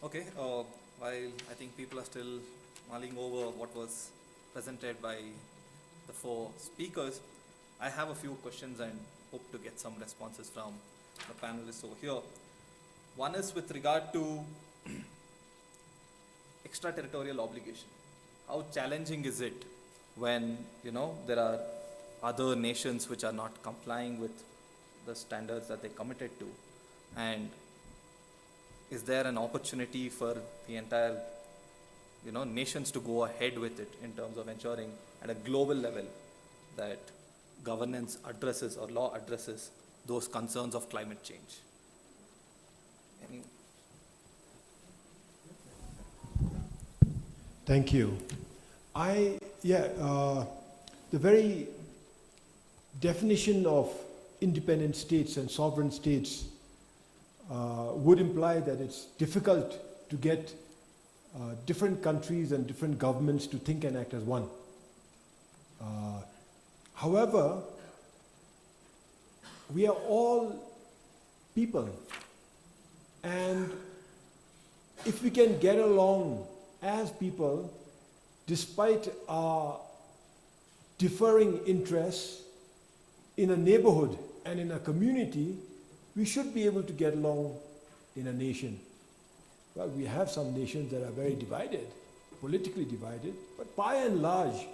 Okay, while I think people are still mulling over what was presented by the four speakers, I have a few questions and hope to get some responses from the panelists over here. One is with regard to extraterritorial obligation. How challenging is it when, there are other nations which are not complying with the standards that they committed to? And is there an opportunity for the entire, nations to go ahead with it in terms of ensuring at a global level that governance addresses or law addresses those concerns of climate change? Any? Thank you. The very definition of independent states and sovereign states would imply that it's difficult to get different countries and different governments to think and act as one. However, we are all people, and if we can get along as people, despite our differing interests in a neighborhood and in a community, we should be able to get along in a nation. Well, we have some nations that are very divided, politically divided, but by and large,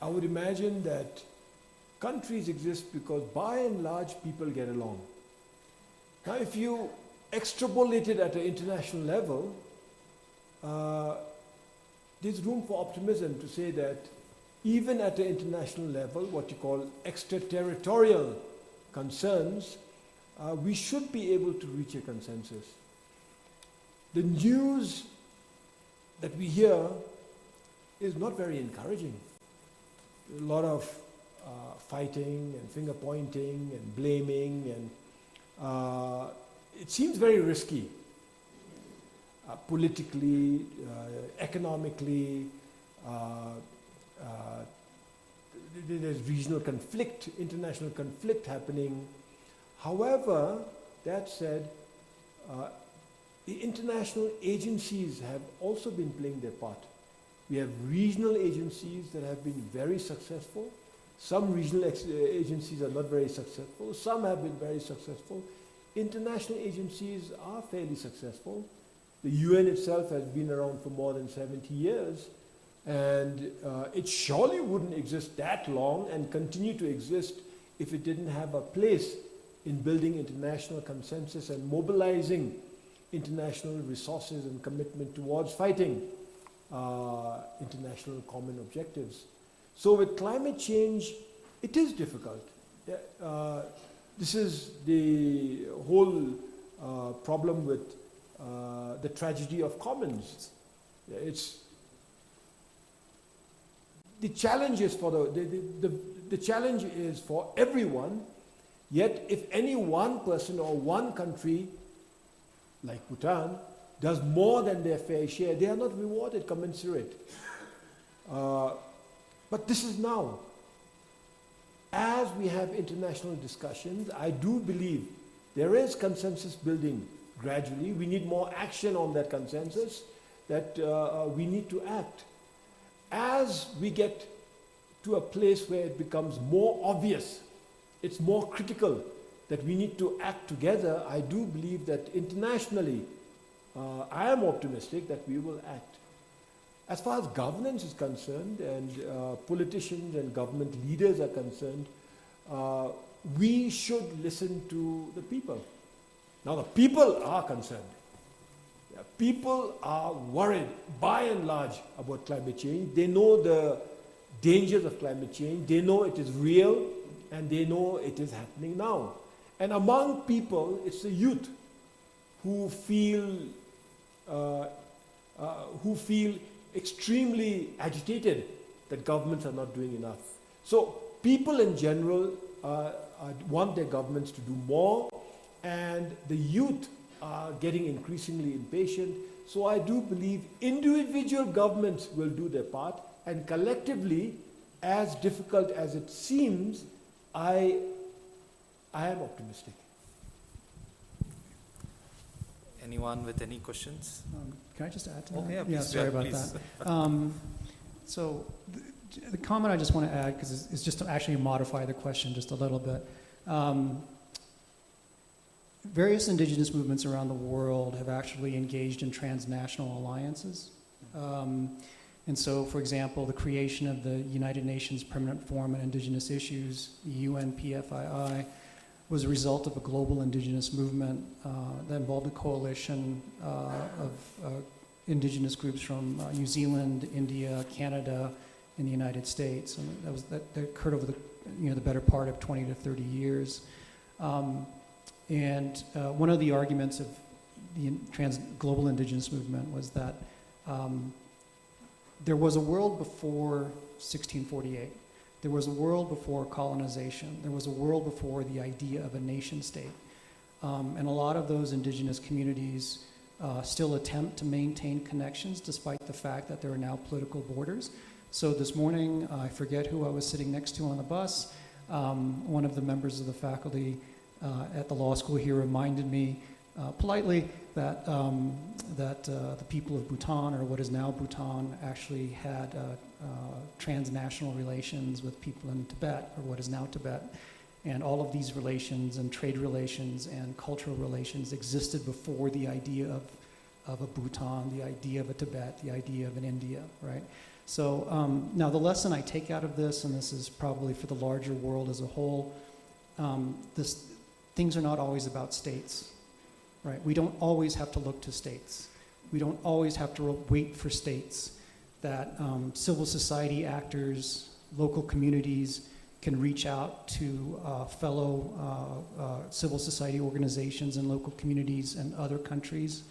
I would imagine that countries exist because by and large people get along. Now, if you extrapolate it at an international level, there's room for optimism to say that even at the international level, what you call extraterritorial concerns, we should be able to reach a consensus. The news that we hear is not very encouraging. A lot of fighting and finger pointing and blaming, and it seems very risky. Politically, economically, there's regional conflict, international conflict happening. However, that said, the international agencies have also been playing their part. We have regional agencies that have been very successful. Some regional agencies are not very successful. Some have been very successful. International agencies are fairly successful. The UN itself has been around for more than 70 years, and it surely wouldn't exist that long and continue to exist if it didn't have a place in building international consensus and mobilizing international resources and commitment towards fighting international common objectives. So with climate change, it is difficult. This is the whole problem with the tragedy of commons. It's the challenge is for the challenge is for everyone. Yet, if any one person or one country, like Bhutan, does more than their fair share, they are not rewarded commensurate. But this is now. As we have international discussions, I do believe there is consensus building gradually. We need more action on that consensus, that we need to act. As we get to a place where it becomes more obvious, it's more critical that we need to act together, I do believe that internationally, I am optimistic that we will act. As far as governance is concerned, and politicians and government leaders are concerned, we should listen to the people. Now, the people are concerned. People are worried, by and large, about climate change. They know the dangers of climate change. They know it is real, and they know it is happening now. And among people, it's the youth who feel extremely agitated that governments are not doing enough. So people in general want their governments to do more, and the youth are getting increasingly impatient. So I do believe individual governments will do their part, and collectively, as difficult as it seems, I am optimistic. anyone with any questions? Can I just add to Oh, that? yeah, please, sorry about please. that. So the comment I just want to add, because it's just to actually modify the question just a little bit. Various indigenous movements around the world have actually engaged in transnational alliances. And so, for example, the creation of the United Nations Permanent Forum on Indigenous Issues, the UNPFII, was a result of a global indigenous movement that involved a coalition of indigenous groups from New Zealand, India, Canada, and the United States. And that occurred over the better part of 20 to 30 years. And one of the arguments of the global indigenous movement was that there was a world before 1648. There was a world before colonization. There was a world before the idea of a nation state. And a lot of those indigenous communities still attempt to maintain connections despite the fact that there are now political borders. So this morning, I forget who I was sitting next to on the bus. One of the members of the faculty at the law school here reminded me politely that the people of Bhutan, or what is now Bhutan, actually had transnational relations with people in Tibet, or what is now Tibet. And all of these relations and trade relations and cultural relations existed before the idea of a Bhutan, the idea of a Tibet, the idea of an India, right? So now the lesson I take out of this, and this is probably for the larger world as a whole, things are not always about states, right? We don't always have to look to states. We don't always have to wait for states. That civil society actors, local communities can reach out to fellow civil society organizations and local communities and other countries,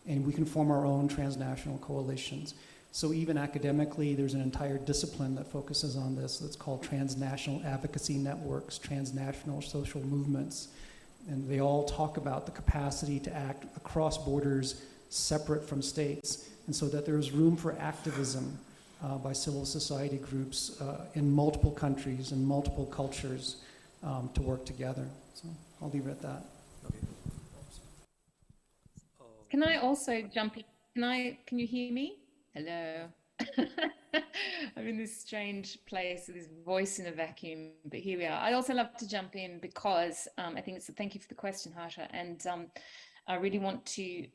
and we can form our own transnational coalitions. So even academically, there's an entire discipline that focuses on this that's called transnational advocacy networks, transnational social movements. And they all talk about the capacity to act across borders separate from states, and so that there is room for activism by civil society groups in multiple countries and multiple cultures to work together. So I'll leave it at that. Okay. Can I also jump in? Can you hear me? Hello. I'm in this strange place, this voice in a vacuum, but here we are. I'd also love to jump in because I think thank you for the question, Harsha, and I really want to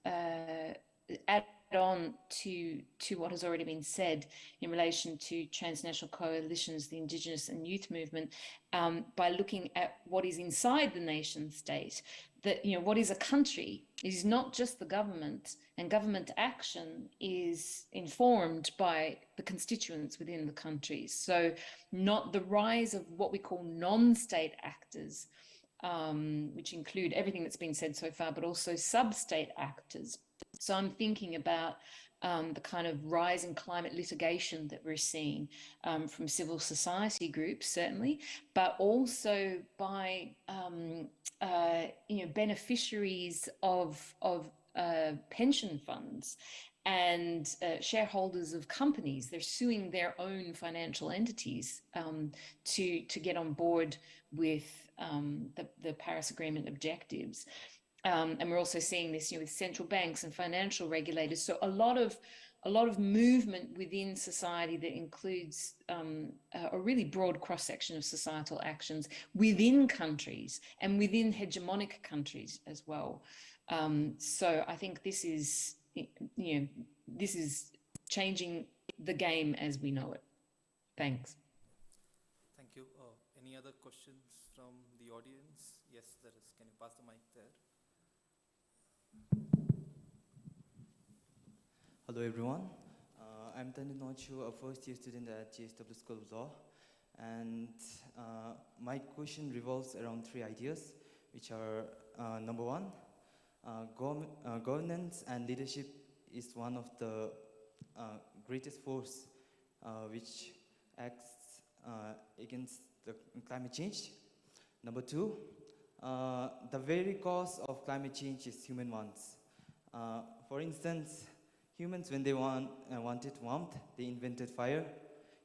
add on to what has already been said in relation to transnational coalitions, the Indigenous and youth movement, by looking at what is inside the nation state. That, what is a country is not just the government, and government action is informed by the constituents within the countries. So not the rise of what we call non-state actors, which include everything that's been said so far, but also sub-state actors. So I'm thinking about the kind of rise in climate litigation that we're seeing from civil society groups, certainly, but also by beneficiaries of pension funds and shareholders of companies. They're suing their own financial entities to get on board with the Paris Agreement objectives. And we're also seeing this, with central banks and financial regulators. So a lot of movement within society that includes a really broad cross-section of societal actions within countries and within hegemonic countries as well. So I think this is changing the game as we know it. Thanks. Thank you. Any other questions from the audience? Yes, there is. Can you pass the mic there? Hello everyone, I'm Tanu Nochu, a first-year student at GSW School of Law, and my question revolves around three ideas, which are number one, governance and leadership is one of the greatest force which acts against the climate change. Number two, the very cause of climate change is human wants. For instance, humans, when they wanted warmth, they invented fire.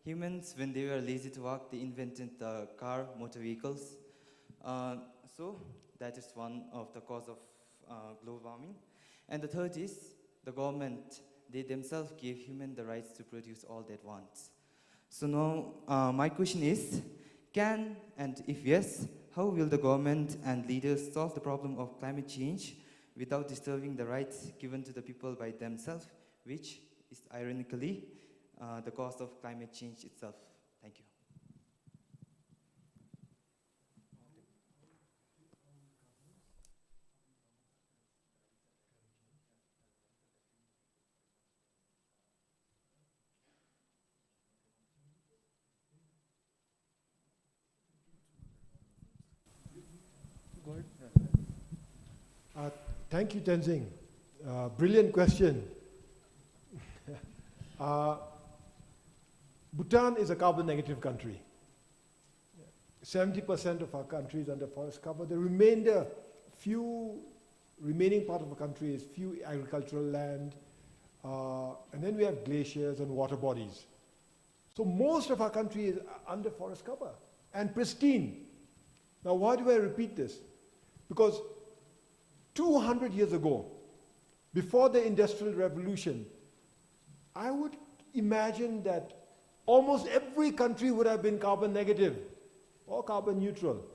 Humans, when they were lazy to walk, they invented the car, motor vehicles. So that is one of the cause of global warming. And the third is the government, they themselves give human the rights to produce all they want. So now my question is, can, and if yes, how will the government and leaders solve the problem of climate change without disturbing the rights given to the people by themselves, which is ironically the cause of climate change itself? Thank you. Thank you, Tenzing. Brilliant question. Bhutan is a carbon negative country. 70% of our country is under forest cover. The remaining part of the country is few agricultural land, and then we have glaciers and water bodies. So most of our country is under forest cover and pristine. Now, why do I repeat this? Because 200 years ago, before the Industrial Revolution, I would imagine that almost every country would have been carbon negative or carbon neutral.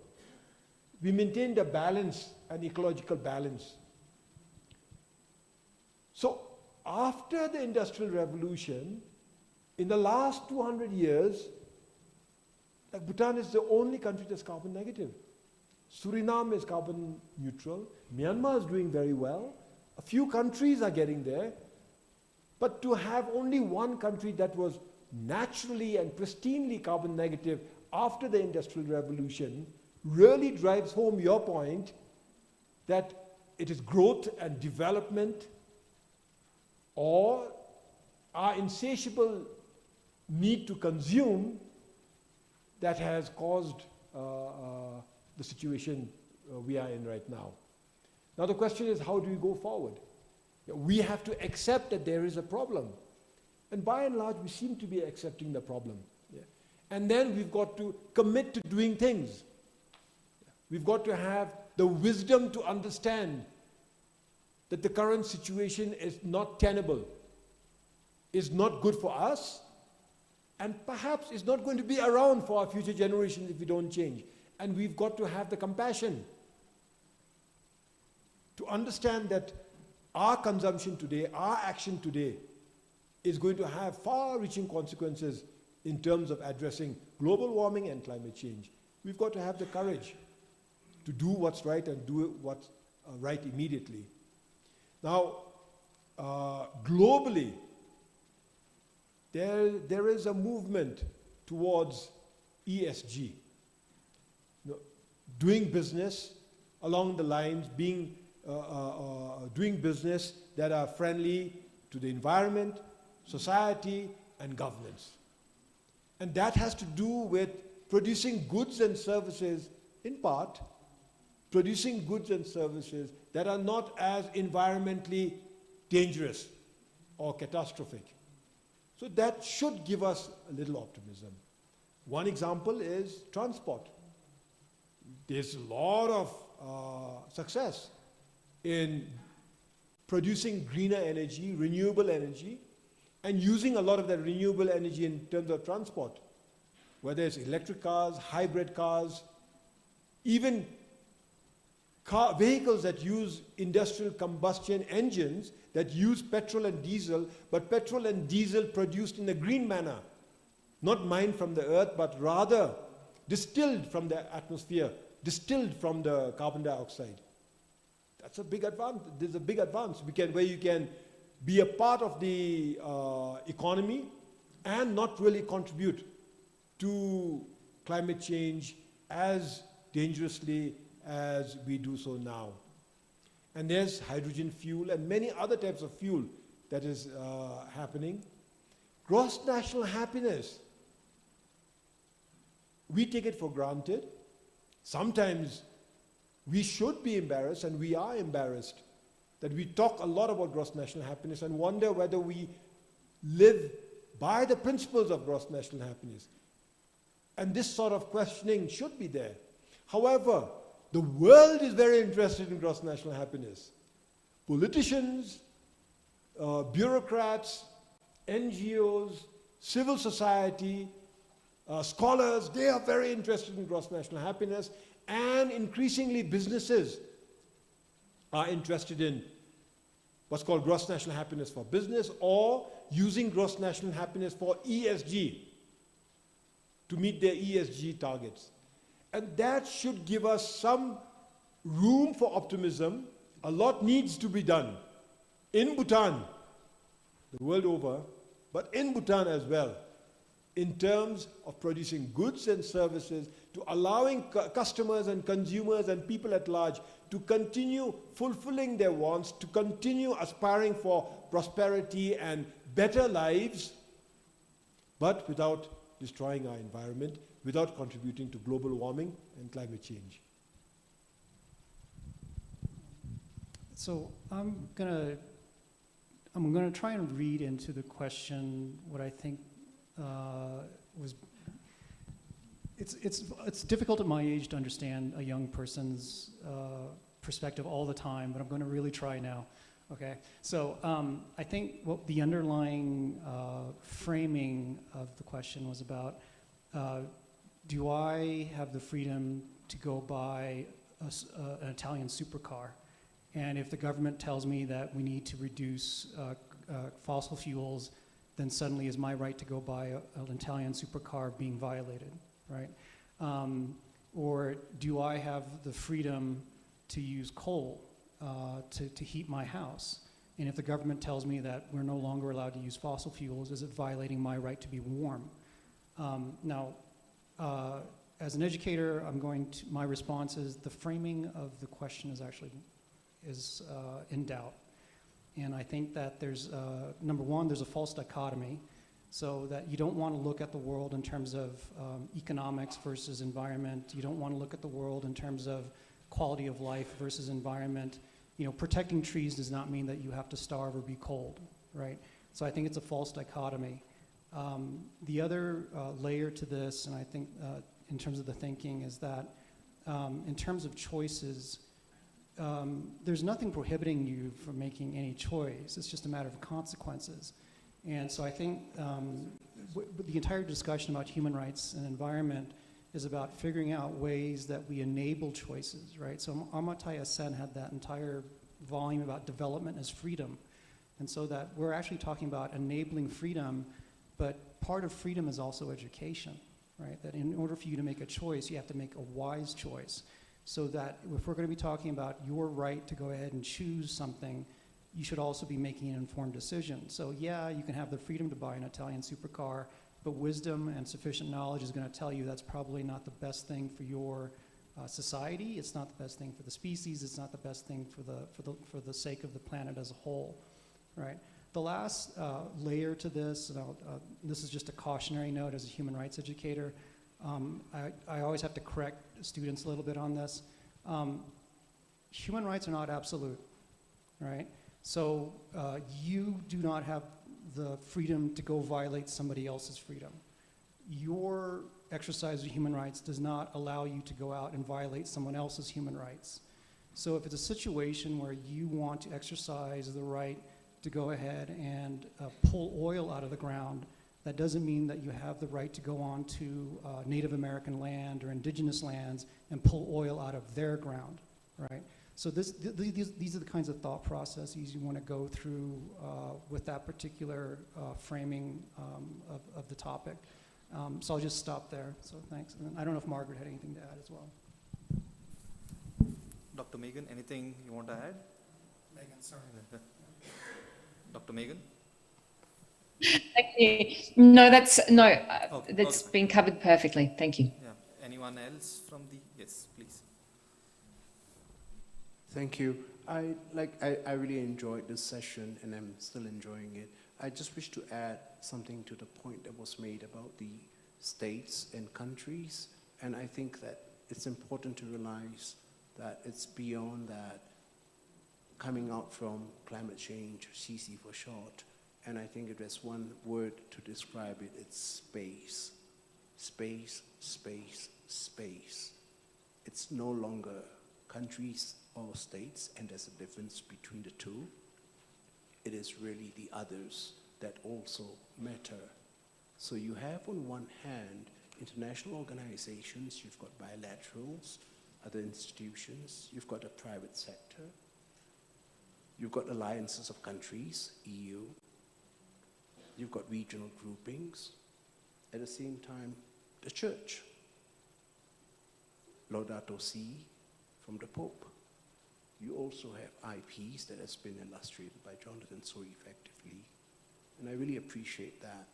We maintained a balance, an ecological balance. So after the Industrial Revolution, in the last 200 years, like Bhutan is the only country that's carbon negative. Suriname is carbon neutral. Myanmar is doing very well. A few countries are getting there. But to have only one country that was naturally and pristinely carbon negative after the Industrial Revolution really drives home your point that it is growth and development or our insatiable need to consume that has caused the situation we are in right now. Now the question is, how do we go forward? We have to accept that there is a problem. And by and large, we seem to be accepting the problem. Yeah. And then we've got to commit to doing things. We've got to have the wisdom to understand that the current situation is not tenable, is not good for us, and perhaps is not going to be around for our future generations if we don't change. And we've got to have the compassion to understand that our consumption today, our action today, is going to have far-reaching consequences in terms of addressing global warming and climate change. We've got to have the courage to do what's right and do what's right immediately. Now, globally, there is a movement towards ESG. Doing business along the lines, doing business that are friendly to the environment, society, and governance. And that has to do with producing goods and services, in part, producing goods and services that are not as environmentally dangerous or catastrophic. So that should give us a little optimism. One example is transport. There's a lot of success in producing greener energy, renewable energy, and using a lot of that renewable energy in terms of transport, whether it's electric cars, hybrid cars, even vehicles that use industrial combustion engines that use petrol and diesel, but petrol and diesel produced in a green manner, not mined from the earth, but rather distilled from the atmosphere, distilled from the carbon dioxide. That's a big advance. There's a big advance where you can be a part of the economy and not really contribute to climate change as dangerously as we do so now. And there's hydrogen fuel and many other types of fuel that is happening. Gross national happiness. We take it for granted. Sometimes we should be embarrassed, and we are embarrassed, that we talk a lot about gross national happiness and wonder whether we live by the principles of gross national happiness. And this sort of questioning should be there. However, the world is very interested in gross national happiness. politicians, bureaucrats, NGOs, civil society, scholars, they are very interested in gross national happiness, and increasingly businesses are interested in what's called gross national happiness for business, or using gross national happiness for ESG, to meet their ESG targets. And that should give us some room for optimism. A lot needs to be done in Bhutan, the world over, but in Bhutan as well, in terms of producing goods and services, to allowing customers and consumers and people at large to continue fulfilling their wants, to continue aspiring for prosperity and better lives, but without destroying our environment, without contributing to global warming and climate change. So I'm gonna try and read into the question what I think was. It's difficult at my age to understand a young person's perspective all the time, but I'm going to really try now. Okay, so I think what the underlying framing of the question was about: do I have the freedom to go buy an Italian supercar? And if the government tells me that we need to reduce fossil fuels, then suddenly is my right to go buy an Italian supercar being violated, right? Or do I have the freedom to use coal to heat my house? And if the government tells me that we're no longer allowed to use fossil fuels, is it violating my right to be warm? Now, as an educator, my response is the framing of the question is in doubt. And I think that there's, number one, there's a false dichotomy, so that you don't want to look at the world in terms of economics versus environment. You don't want to look at the world in terms of quality of life versus environment. You know, protecting trees does not mean that you have to starve or be cold, right? So I think it's a false dichotomy. The other layer to this, and I think in terms of the thinking, is that in terms of choices, there's nothing prohibiting you from making any choice. It's just a matter of consequences. And so I think the entire discussion about human rights and environment is about figuring out ways that we enable choices, right? So Amartya Sen had that entire volume about development as freedom. And so that we're actually talking about enabling freedom, but part of freedom is also education, right? That in order for you to make a choice, you have to make a wise choice. So that if we're going to be talking about your right to go ahead and choose something, you should also be making an informed decision. So yeah, you can have the freedom to buy an Italian supercar, but wisdom and sufficient knowledge is going to tell you that's probably not the best thing for your society. It's not the best thing for the species. It's not the best thing for the sake of the planet as a whole, right? The last layer to this, and this is just a cautionary note as a human rights educator. I always have to correct students a little bit on this. Human rights are not absolute, right? So you do not have the freedom to go violate somebody else's freedom. Your exercise of human rights does not allow you to go out and violate someone else's human rights. So if it's a situation where you want to exercise the right to go ahead and pull oil out of the ground, that doesn't mean that you have the right to go on to Native American land or indigenous lands and pull oil out of their ground, right? So these are the kinds of thought processes you want to go through with that particular framing of the topic. So I'll just stop there. So thanks. And I don't know if Margaret had anything to add as well. Dr. Megan, anything you want to add? Megan, sorry. Dr. Megan? Thank you. No, that's been covered perfectly. Thank you. Yeah. Anyone else from the? Yes, please. Thank you. I really enjoyed this session, and I'm still enjoying it. I just wish to add something to the point that was made about the states and countries, and I think that it's important to realize that it's beyond that, coming out from climate change, CC for short, and I think if there's one word to describe it, it's space. Space, space, space. It's no longer countries or states, and there's a difference between the two. It is really the others that also matter. So you have on one hand international organizations, you've got bilaterals, other institutions, you've got a private sector, you've got alliances of countries, EU, you've got regional groupings, at the same time, the church. Laudato Si from the Pope. You also have IPs that has been illustrated by Jonathan so effectively, and I really appreciate that.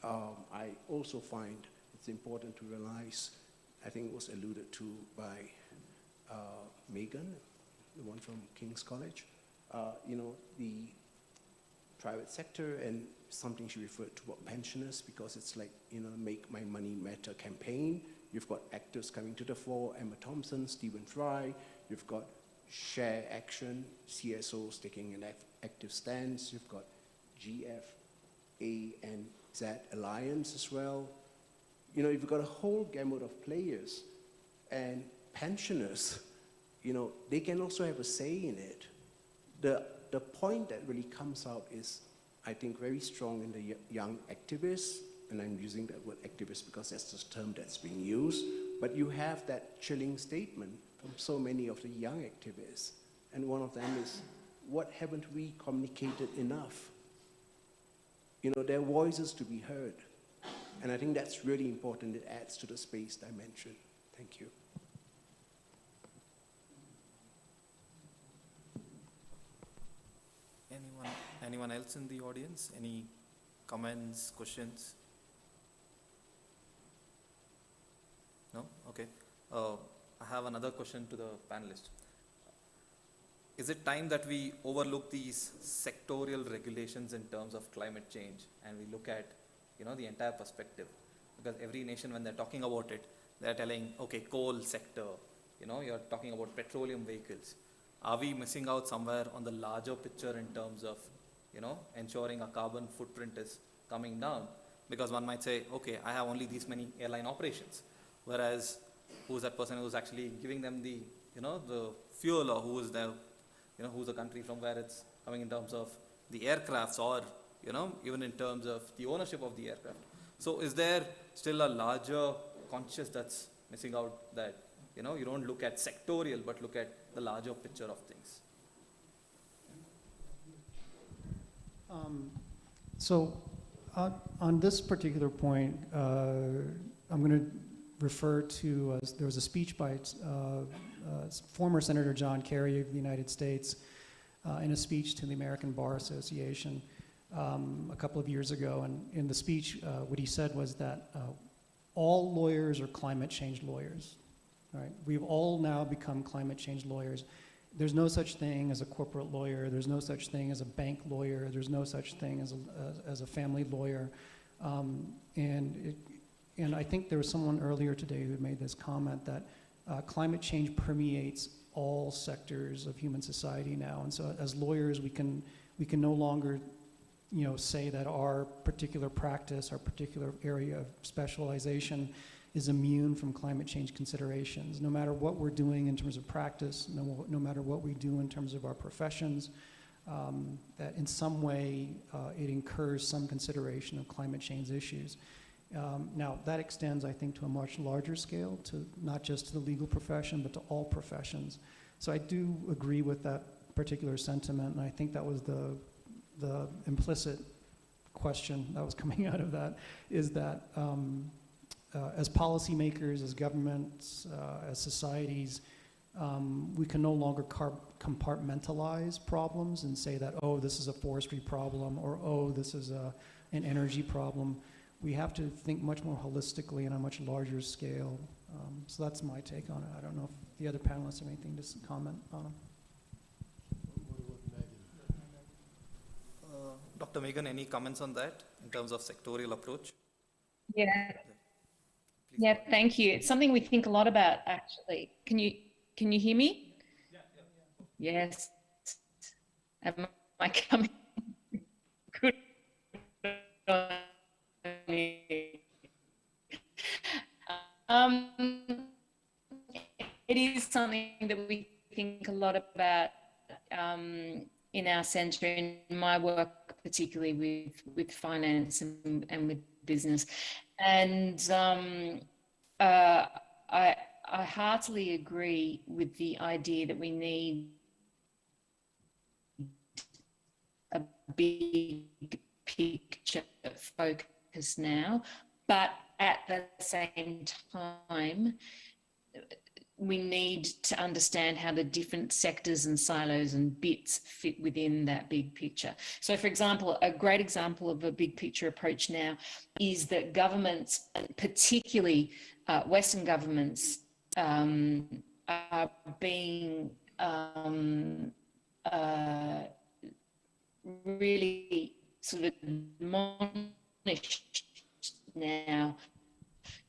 I also find it's important to realize, I think it was alluded to by Megan, the one from King's College, the private sector, and something she referred to about pensioners, because it's like, Make My Money Matter campaign. You've got actors coming to the fore, Emma Thompson, Stephen Fry. You've got Share Action, CSOs taking an active stance. You've got GFA and Z Alliance as well. You've got a whole gamut of players. And pensioners, they can also have a say in it. The point that really comes out is, I think, very strong in the young activists, and I'm using that word activist because that's the term that's being used, but you have that chilling statement from so many of the young activists, and one of them is, what haven't we communicated enough? Their voices to be heard, and I think that's really important. It adds to the space dimension. Thank you. Anyone else in the audience? Any comments, questions? No? Okay. I have another question to the panelists. Is it time that we overlook these sectorial regulations in terms of climate change and we look at, the entire perspective? Because every nation, when they're talking about it, they're telling, okay, coal sector, you're talking about petroleum vehicles. Are we missing out somewhere on the larger picture in terms of, ensuring a carbon footprint is coming down? Because one might say, okay, I have only these many airline operations, whereas who's that person who's actually giving them the, the fuel, or who's the country from where it's coming in terms of the aircrafts, or, even in terms of the ownership of the aircraft. So is there still a larger conscious that's missing out, that, you don't look at sectorial, but look at the larger picture of things? So on this particular point, I'm going to refer to, there was a speech by former Senator John Kerry of the United States in a speech to the American Bar Association a couple of years ago. And in the speech, what he said was that all lawyers are climate change lawyers. Right? We've all now become climate change lawyers. There's no such thing as a corporate lawyer. There's no such thing as a bank lawyer. There's no such thing as a family lawyer. And I think there was someone earlier today who made this comment that climate change permeates all sectors of human society now. And so as lawyers, we can no longer say that our particular practice, our particular area of specialization is immune from climate change considerations. No matter what we're doing in terms of practice, no matter what we do in terms of our professions, that in some way it incurs some consideration of climate change issues. Now, that extends, I think, to a much larger scale, to not just to the legal profession, but to all professions. So I do agree with that particular sentiment, and I think that was the implicit question that was coming out of that, is that as policymakers, as governments, as societies, we can no longer compartmentalize problems and say that, oh, this is a forestry problem, or oh, this is an energy problem. We have to think much more holistically on a much larger scale. So that's my take on it. I don't know if the other panelists have anything to comment on them. Dr. Megan, any comments on that in terms of sectorial approach? Yeah. Please Yeah, go ahead. thank you. It's something we think a lot about, actually. Can you hear me? Yes. Am I coming? Good. it is something that we think a lot about in our centre, in my work, particularly with finance and with business. And I heartily agree with the idea that we need a big picture focus now, but at the same time, we need to understand how the different sectors and silos and bits fit within that big picture. So, for example, a great example of a big picture approach now is that governments, particularly Western governments, are being really sort of admonished now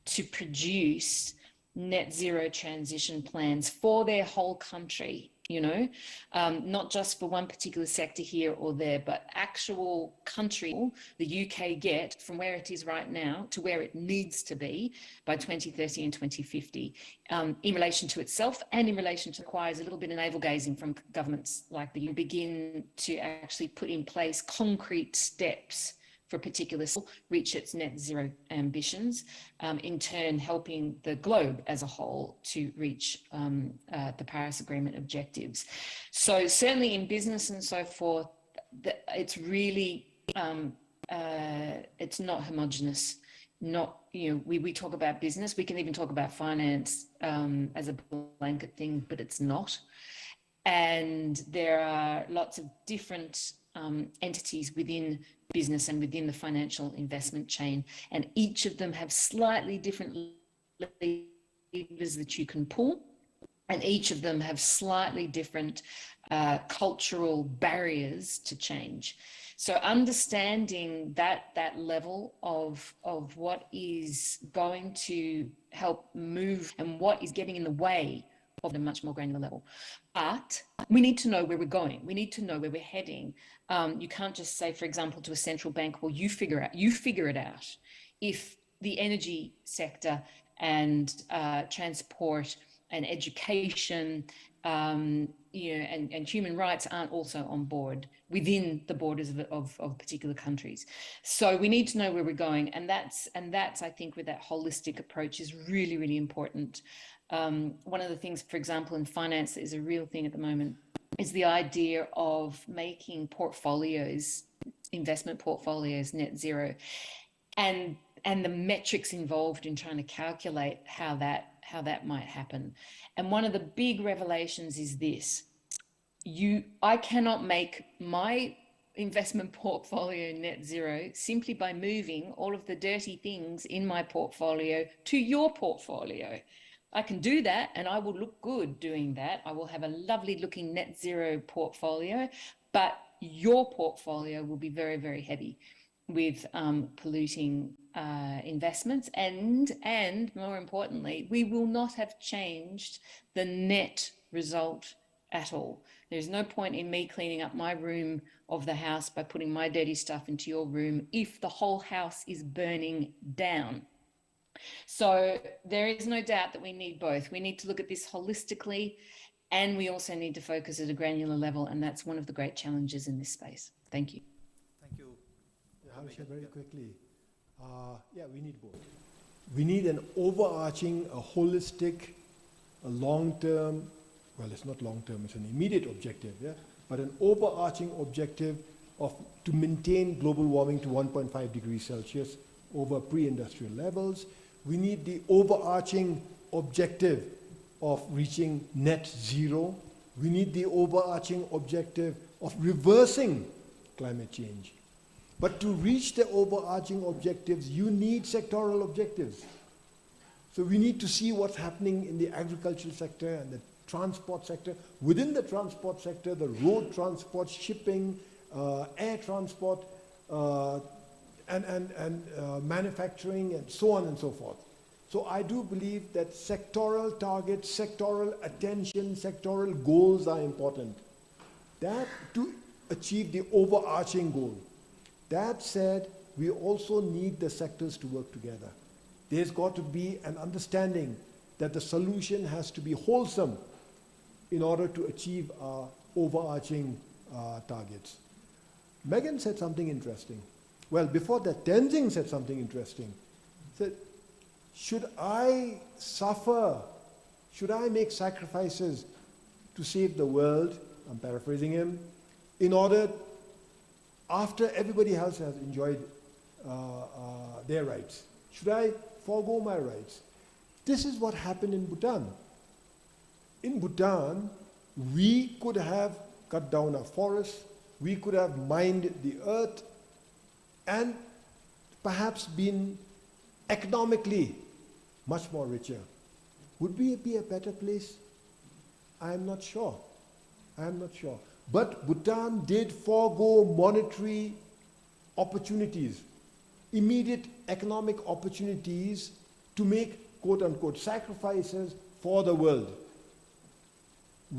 to produce net zero transition plans for their whole country, you know, not just for one particular sector here or there, but actual country, the UK get from where it is right now to where it needs to be by 2030 and 2050 in relation to itself and in relation to requires a little bit of navel gazing from governments like the UK begin to actually put in place concrete steps for a particular reach its net zero ambitions, in turn helping the globe as a whole to reach the Paris Agreement objectives. So certainly in business and so forth, it's really, it's not homogenous. Not, you know, we talk about business, we can even talk about finance as a blanket thing, but it's not. And there are lots of different entities within business and within the financial investment chain, and each of them have slightly different levers that you can pull, and each of them have slightly different cultural barriers to change. So understanding that level of what is going to help move and what is getting in the way of a much more granular level. But we need to know where we're going. We need to know where we're heading. You can't just say, for example, to a central bank, well, you figure it out. If the energy sector and transport and education, you know, and human rights aren't also on board within the borders of particular countries. So we need to know where we're going, and that's I think where that holistic approach is really, really important. One of the things, for example, in finance that is a real thing at the moment is the idea of making portfolios, investment portfolios, net zero, and the metrics involved in trying to calculate how that might happen. And one of the big revelations is this: I cannot make my investment portfolio net zero simply by moving all of the dirty things in my portfolio to your portfolio. I can do that and I will look good doing that. I will have a lovely looking net zero portfolio, but your portfolio will be very, very heavy with polluting investments, and more importantly, we will not have changed the net result at all. There's no point in me cleaning up my room of the house by putting my dirty stuff into your room if the whole house is burning down. So there is no doubt that we need both. We need to look at this holistically, and we also need to focus at a granular level, and that's one of the great challenges in this space. Thank you. Thank you. Harsha, very quickly. Yeah, we need both. We need an overarching, a holistic, a long-term, well, it's not long-term, it's an immediate objective, yeah? But an overarching objective to maintain global warming to 1.5 degrees Celsius over pre-industrial levels. We need the overarching objective of reaching net zero. We need the overarching objective of reversing climate change. But to reach the overarching objectives, you need sectoral objectives. So we need to see what's happening in the agricultural sector and the transport sector. Within the transport sector, the road transport, shipping, air transport, and manufacturing, and so on and so forth. So I do believe that sectoral targets, sectoral attention, sectoral goals are important. That to achieve the overarching goal. That said, we also need the sectors to work together. There's got to be an understanding that that the solution has to be wholesome in order to achieve our overarching targets. Megan said something interesting. Well, before that, Tenzing said something interesting. He said, should I suffer? Should I make sacrifices to save the world? I'm paraphrasing him. In order, after everybody else has enjoyed their rights, should I forego my rights? This is what happened in Bhutan. In Bhutan, we could have cut down our forests, we could have mined the earth, and perhaps been economically much more richer. Would we be a better place? I am not sure. I am not sure. But Bhutan did forego monetary opportunities, immediate economic opportunities to make quote-unquote sacrifices for the world.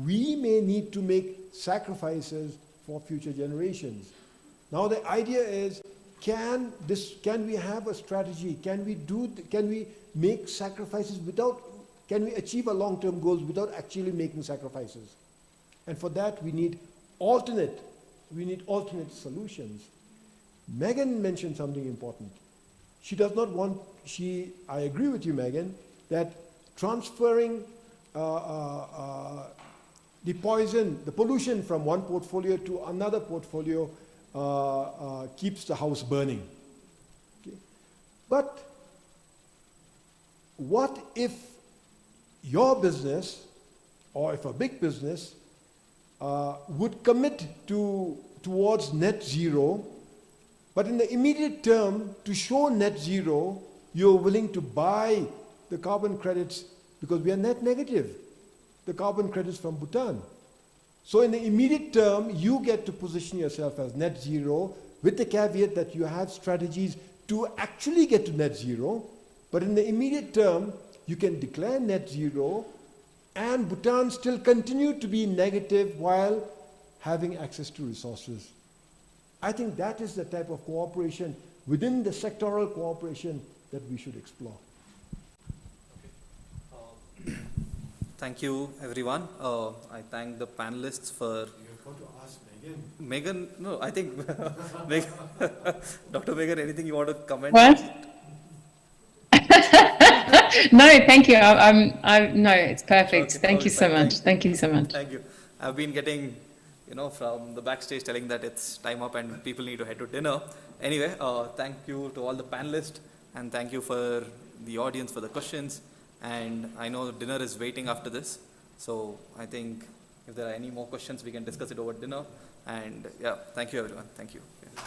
We may need to make sacrifices for future generations. Now the idea is, can we have a strategy? Can we make sacrifices can we achieve our long-term goals without actually making sacrifices? And for that we need alternate solutions. Megan mentioned something important. She does not want, I agree with you, Megan, that transferring the pollution from one portfolio to another portfolio keeps the house burning. Okay? But what if your business, or if a big business, would commit towards net zero, but in the immediate term, to show net zero, you're willing to buy the carbon credits, because we are net negative, the carbon credits from Bhutan. So in the immediate term, you get to position yourself as net zero, with the caveat that you have strategies to actually get to net zero. But in the immediate term, you can declare net zero, and Bhutan still continue to be negative while having access to resources. I think that is the type of cooperation within the sectoral cooperation that we should explore. Thank you, everyone. I thank the panelists for... You've got to ask Megan. Megan, no, I think... Megan, Dr. Megan, anything you want to comment? What? No, thank you. No, it's perfect. Okay, Thank you so fine. much. Thank you so much. Thank you. I've been getting, from the backstage telling that it's time up and people need to head to dinner. Anyway, thank you to all the panelists, and thank you for the audience for the questions. And I know dinner is waiting after this. So I think if there are any more questions, we can discuss it over dinner. And yeah, thank you, everyone. Thank you. Yeah.